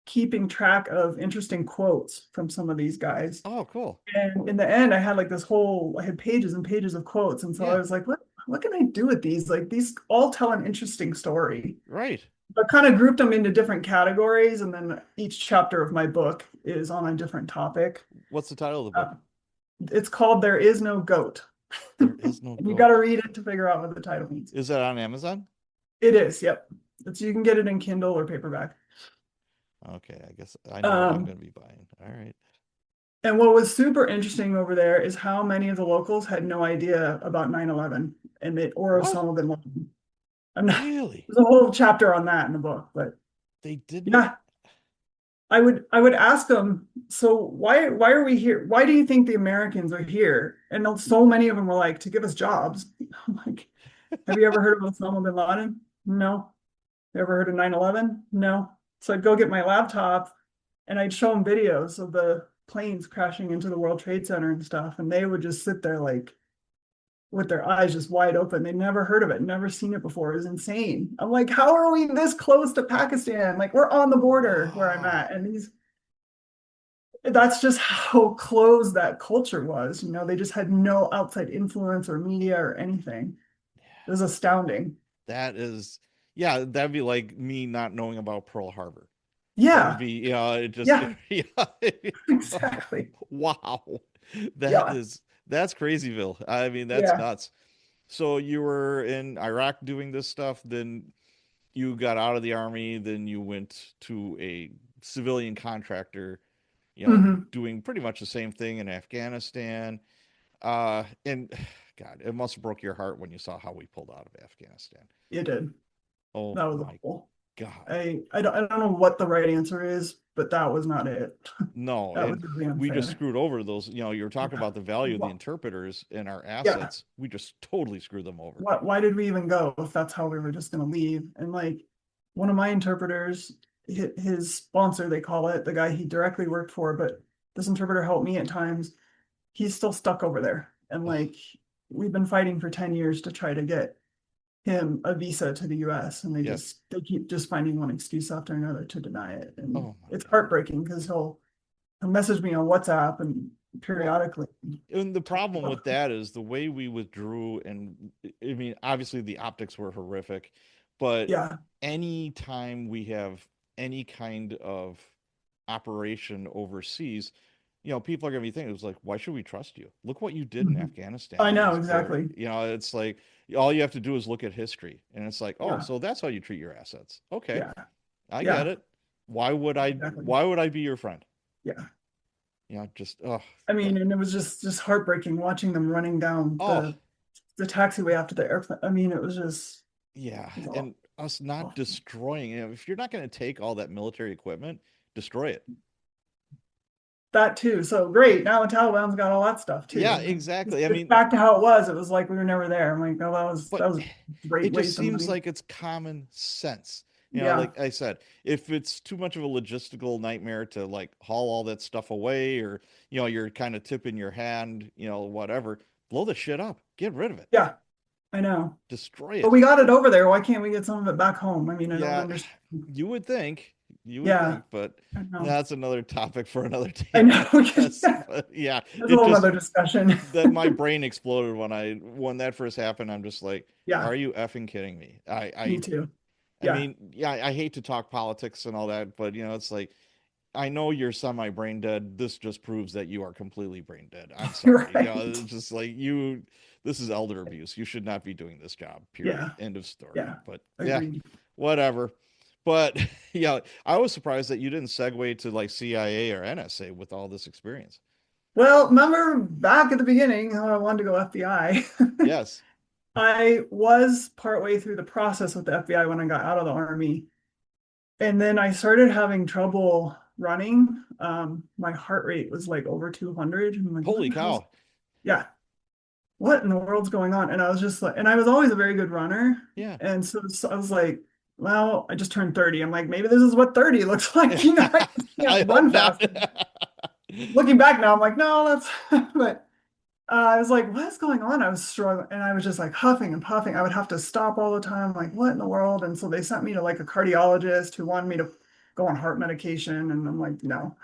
keeping track of interesting quotes from some of these guys. Oh, cool. And in the end, I had pages and pages of quotes. And so I Yeah, was like, what can I do with these? Like these all tell an interesting story. right. But kind of grouped them into different categories. And then each chapter of my book is on a different topic. What's the title of the book? Uh, it's called There Is No Goat. There is no And you got goat. to read it to figure out what the title means. Is that on Amazon? It is, yep. You can get it in Kindle or paperback. Okay, I guess I know what I'm Um, going to be buying. All right. And what was super interesting over there is how many of the locals had no idea about 9/11 or What? Osama bin Laden. I'm not, Really? there's a whole chapter on that in the book, but They didn't. yeah, I would ask them, so why are we here? Why do you think the Americans are here? And so many of them were like, to give us jobs. I'm like, have you ever heard of Osama bin Laden? No. You ever heard of 9/11? No. So I'd go get my laptop and I'd show them videos of the planes crashing into the World Trade Center and stuff. And they would just sit there like with their eyes just wide open. They never heard of it, never seen it before. It was insane. I'm like, how are we this close to Pakistan? Like we're on the border where I'm Wow. at. And that's just how close that culture was. They just had no outside influence or media or anything. It was astounding. That is, yeah, that'd be like me not knowing about Pearl Harbor. That would Yeah. be, it just, Yeah. yeah. Exactly. Wow. That Yeah. is, that's crazyville. I mean, that's Yeah. nuts. So you were in Iraq doing this stuff, then you got out of the army, then you went to a civilian contractor, Hmm. doing pretty much the same thing in Afghanistan. And God, it must have broke your heart when you saw how we pulled out of Afghanistan. It did. Oh That was my awful. God. I don't know what the right answer is, but that was not it. No, That was and really we just unfair. screwed over those. You were talking Yeah. about the value of the Wha- interpreters and our Yeah. assets. We just totally screwed them over. Why did we even go if that's how we were just gonna leave? And like one of my interpreters, his sponsor, they call it, the guy he directly worked for, but this interpreter helped me at times. He's still stuck over there. And Oh, like we've been fighting for 10 years to try to get him a visa to the US, and yeah. they keep just finding one excuse after another to deny it. And Oh my it's God. heartbreaking because he'll message me on WhatsApp and Well, periodically and the talk problem about, with that is the way we withdrew, and I mean, obviously the optics were horrific, but yeah. anytime we have any kind of operation overseas, people are going to be thinking, it's like, why should we trust you? Look what you did in Mhm. Afghanistan I and know these war. exactly. It's like all you have to do is look at history, and it's like, oh, Yeah. so that's how you treat your assets. Okay, Yeah. I get Yeah. it. Why would I? Exactly. Why would I be your friend? Yeah. Just oh, I mean, and it was just heartbreaking watching them running down oh, the taxiway after the airplane. I mean, it was just yeah, it was and us not awful. destroying. If you're not going to take all that military equipment, destroy it. That too. So great. Now the Taliban's got all that stuff Yeah, too. exactly. I It's mean, back to how it was. It was like we were never there. I'm like, oh, but that was a it great just waste of seems money. like it's common sense. Yeah. Like I said, if it's too much of a logistical nightmare to like haul all that stuff away, or you're kind of tipping your hand, whatever, blow the shit up, get rid of it, Yeah. I know. destroy But it. we got it over there. Why can't we get some of it back home? I mean, I don't Yeah, understand. you would think, Yeah. but I know. that's another topic for another I day, know. I guess. But yeah, That's a it whole just nother discussion. that my brain exploded when that first happened. I'm just like, Yeah, are you effing kidding me? me too. I Yeah. mean, yeah, I hate to talk politics and all that, but it's like I know you're semi brain dead. This just proves that you are completely brain dead. I'm sorry. Right. It's just like this is elder abuse. You should not be doing this job, period. Yeah. End of story. Yeah. But yeah, Agreed. whatever. But yeah, I was surprised that you didn't segue to like CIA or NSA with all this experience. Well, remember back at the beginning how I wanted to go FBI? Yes. I was partway through the process with the FBI when I got out of the Army. And then I started having trouble running. My heart rate was like over 200. I'm like, what Holy in the hell's, cow. yeah, what in the world's going on? And I was just like, and I was always a very good runner. Yeah. And so I was like, well, I just turned 30. I'm like, maybe this is what 30 looks like. I just can't I hope run not. fast. Looking back now, I'm like, no, that's, but I was like, what's going on? I was struggling and I was just like huffing and puffing. I would have to stop all the time, like, what in the world? And so they sent me to like a cardiologist who wanted me to go on heart medication. And I'm like, no.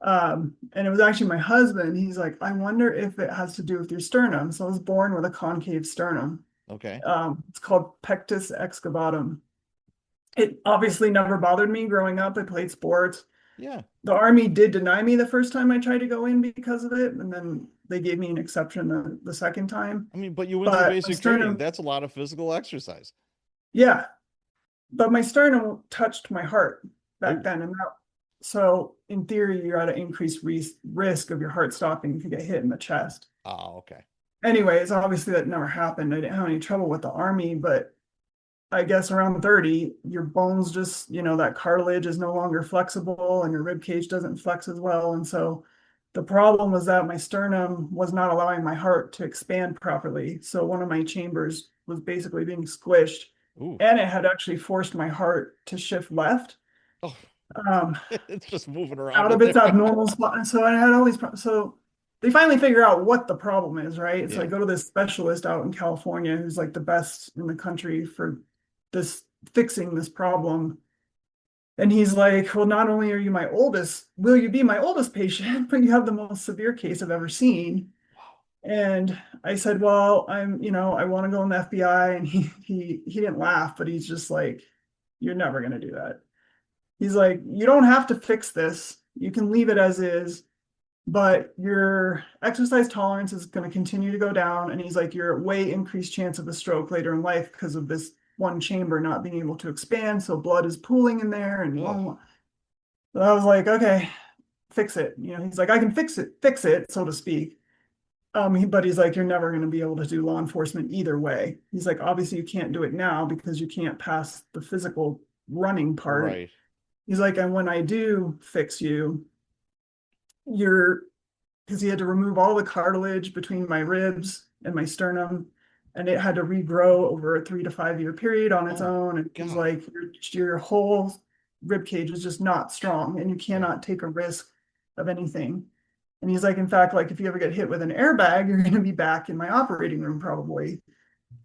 And it was actually my husband. He's like, I wonder if it has to do with your sternum. So I was born with a concave sternum. Okay. It's called pectus excavatum. It obviously never bothered me growing up. I played sports. Yeah. The Army did deny me the first time I tried to go in because of it. And then they gave me an exception the second time. I mean, but you went through But my basic training. sternum, That's a lot of physical exercise. yeah, but my sternum touched my heart back Oh, then. So in theory, you're at an increased risk of your heart stopping if you get hit in the chest. oh, okay. Anyways, obviously that never happened. I didn't have any trouble with the Army, but I guess around 30, your bones just, that cartilage is no longer flexible and your rib cage doesn't flex as well. And so the problem was that my sternum was not allowing my heart to expand properly. So one of my chambers was basically being squished, Ooh. and it had actually forced my heart to shift left, Oh, um, it's just moving around out in of its there. abnormal spot. And so I had all these so they finally figure out what the problem is, right? So I Yeah. go to this specialist out in California who's like the best in the country for this fixing this problem. And he's like, well, not only are you my oldest, will you be my oldest patient, but you have the most severe case I've ever seen. And I said, well, I want to go in the FBI. And he didn't laugh, but he's just like, you're never going to do that. He's like, you don't have to fix this. You can leave it as is. but your exercise tolerance is going to continue to go down. And he's like, you're at way increased chance of a stroke later in life because of this one chamber not being able to expand. So blood is pooling in there and blah, Ugh. blah, blah. So I was like, okay, fix it. He's like, I can fix it, so to speak. But he's like, you're never going to be able to do law enforcement either way. He's like, obviously you can't do it now because you can't pass the physical running part. Right. He's like, and when I do fix you, you're because he had to remove all the cartilage between my ribs and my sternum, and it had to regrow over a 3 to 5 year period on its Oh my own. And he's God. like, your whole rib cage is just not strong, and you Yeah. cannot take a risk of anything. And he's like, in fact, like if you ever get hit with an airbag, you're going to be back in my operating room probably.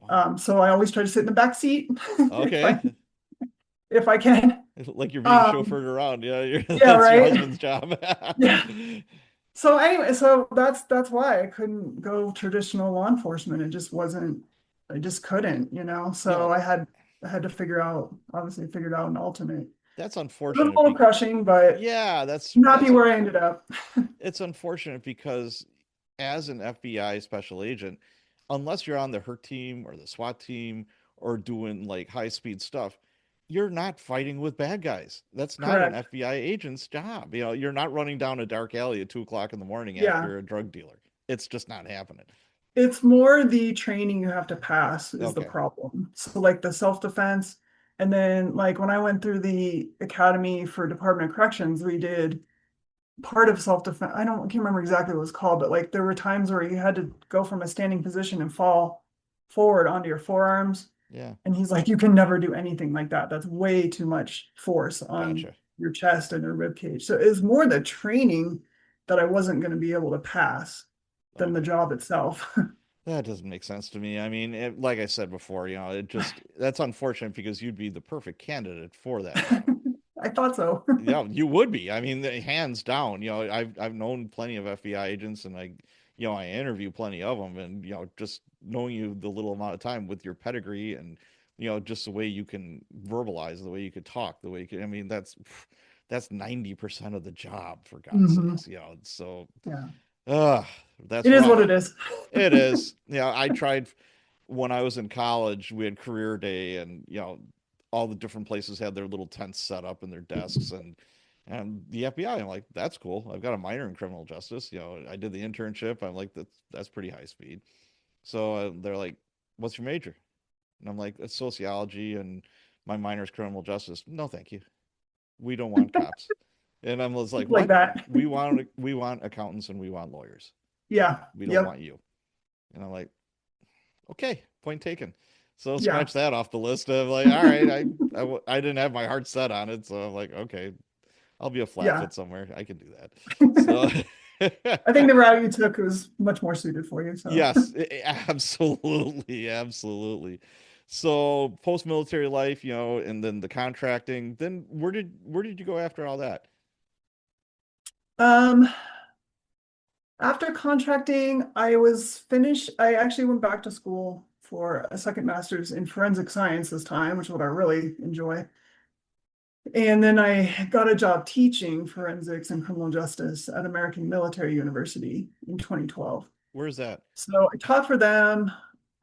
Wow. So I always try to sit in the back seat if I Okay. if I can. Like you're being Um, chauffeured around. Yeah, yeah, that's your right. husband's job. Yeah. So anyway, so that's why I couldn't go traditional law enforcement. It just wasn't, I just couldn't. Yeah, So I had to obviously figured out an alternate. It that's was a unfortunate. little crushing, but Yeah, I'm happy where I ended up. it's unfortunate because as an FBI special agent, unless you're on the HERT team or the SWAT team or doing like high speed stuff, you're not fighting with bad guys. That's not an Correct. FBI agent's job. You're not running down a dark alley at 2 o'clock in the morning Yeah. after a drug dealer. It's just not happening. It's more the training you have to pass is the Okay. problem. So like the self-defense, and then like when I went through the Academy for Department of Corrections, we did part of self-defense. I can't remember exactly what it was called, but like there were times where you had to go from a standing position and fall forward onto your forearms. Yeah. And he's like, you can never do anything like that. That's way too much force on Gotcha. your chest and your rib cage. So it's more the training that I wasn't going to be able to pass than the Okay. job itself. That doesn't make sense to me. I mean, like I said before, that's unfortunate because you'd be the perfect candidate for that job. I thought so. Yeah, you would be. I mean, hands down. I've known plenty of FBI agents, and I interview plenty of them, and just knowing you the little amount of time with your pedigree, and just the way you can verbalize, the way you could talk, the way you can. I mean, that's 90% of the job, for God's Mhm. sakes. So, Yeah, uh, that's it is what rough. it is. It is. I tried when I was in college. We had career day, and all the different places had their little tents set up in their desks, and the FBI. I'm like, that's cool. I've got a minor in criminal justice. I did the internship. I'm like, that's pretty high speed. So they're like, what's your major? And I'm like, it's sociology, and my minor is criminal justice. No, thank you. We don't want cops. And I was like, Like what? that. We want accountants and we want lawyers. Yeah. We don't Yep. want you. And I'm like, okay, point taken. So Yeah. scratch that off the list of like, all right, I didn't have my heart set on it, so I'm like, okay, I'll be a Yeah. flatfoot somewhere. I can do that. So I think the route you took was much more suited for you. So yes, absolutely, absolutely. So post-military life, and then the contracting. Then where did you go after all that? um after contracting, I was finished. I actually went back to school for a second master's in forensic science this time, which is what I really enjoy. And then I got a job teaching forensics and criminal justice at American Military University in 2012. Where's that? So I taught for them.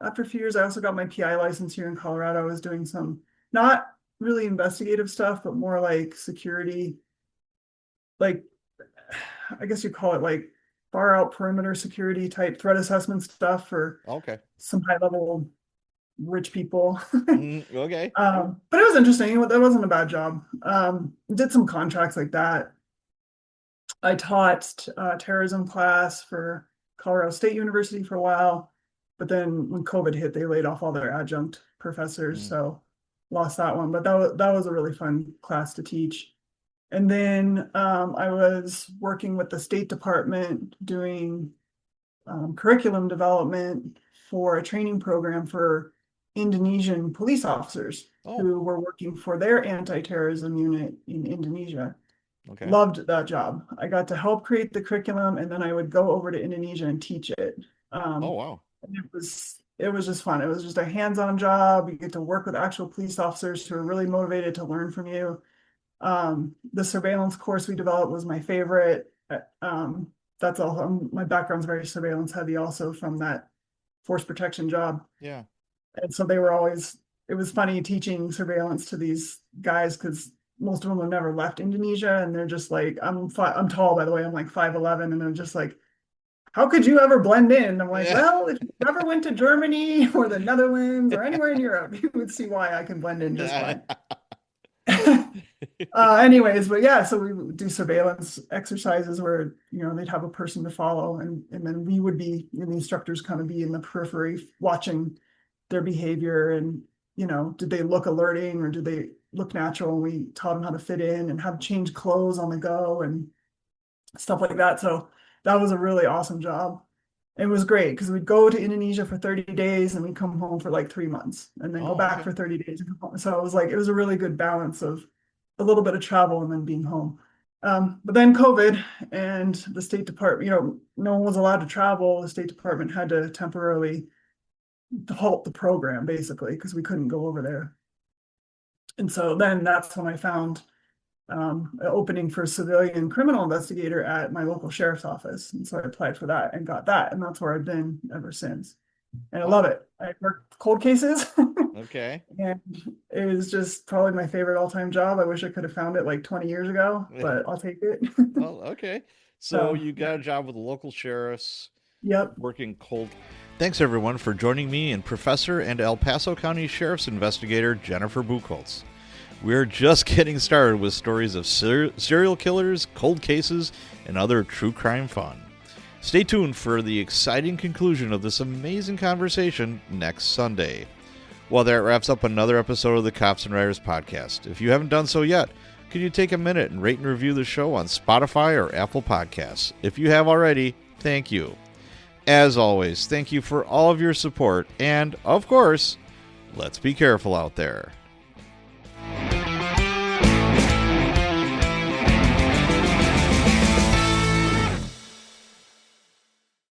After a few years, I also got my PI license here in Colorado. I was doing some not really investigative stuff, but more like security, like I guess you call it like far out perimeter security type threat assessment stuff for Okay. some high level rich people. Okay. But it was interesting. That wasn't a bad job. Did some contracts like that. I taught terrorism class for Colorado State University for a while, but then when COVID hit, they laid off all their adjunct professors, Mm. so lost that one. But that was a really fun class to teach. And then I was working with the State Department doing curriculum development for a training program for Indonesian police officers Oh, who were working for their anti-terrorism unit in Indonesia. okay. Loved that job. I got to help create the curriculum, and then I would go over to Indonesia and teach it. Oh, wow. And it was just fun. It was just a hands-on job. You get to work with actual police officers who are really motivated to learn from you. The surveillance course we developed was my favorite. that's all. My background's very surveillance heavy also from that force protection job. Yeah. And so they were always, it was funny teaching surveillance to these guys because most of them have never left Indonesia, and they're just like, I'm tall, by the way, I'm like 5'11", and they're just like, how could you ever blend in? I'm like, Yeah. well, if you ever went to Germany or the Netherlands or anywhere in Europe, you would see why I can blend in just fine. Anyways, but yeah, so we would do surveillance exercises where, they'd have a person to follow, and then we would be, the instructors kind of be in the periphery watching their behavior, and, did they look alerting or did they look natural? And we taught them how to fit in and how to change clothes on the go and stuff like that. So that was a really awesome job. It was great because we'd go to Indonesia for 30 days and we'd come home for like 3 months and then go back for 30 days and come home. So it was a really good balance of a little bit of travel and then being home. But then COVID and the State Department, no one was allowed to travel. The State Department had to temporarily halt the program basically because we couldn't go over there. And so then that's when I found an opening for a civilian criminal investigator at my local sheriff's office. And so I applied for that and got that. And that's where I've been ever since. And I love it. I work cold cases. Okay. And it was just probably my favorite all-time job. I wish I could have found it like 20 years ago, but I'll take it. Well, okay. So you got a job with the local sheriffs. Yep. Working cold. Thanks everyone for joining me and Professor and El Paso County Sheriff's Investigator Jennifer Bucholtz. We're just getting started with stories of serial killers, cold cases, and other true crime fun. Stay tuned for the exciting conclusion of this amazing conversation next Sunday. Well, that wraps up another episode of the Cops and Writers podcast. If you haven't done so yet, could you take a minute and rate and review the show on Spotify or Apple Podcasts? If you have already, thank you. As always, thank you for all of your support, and, of course, let's be careful out there.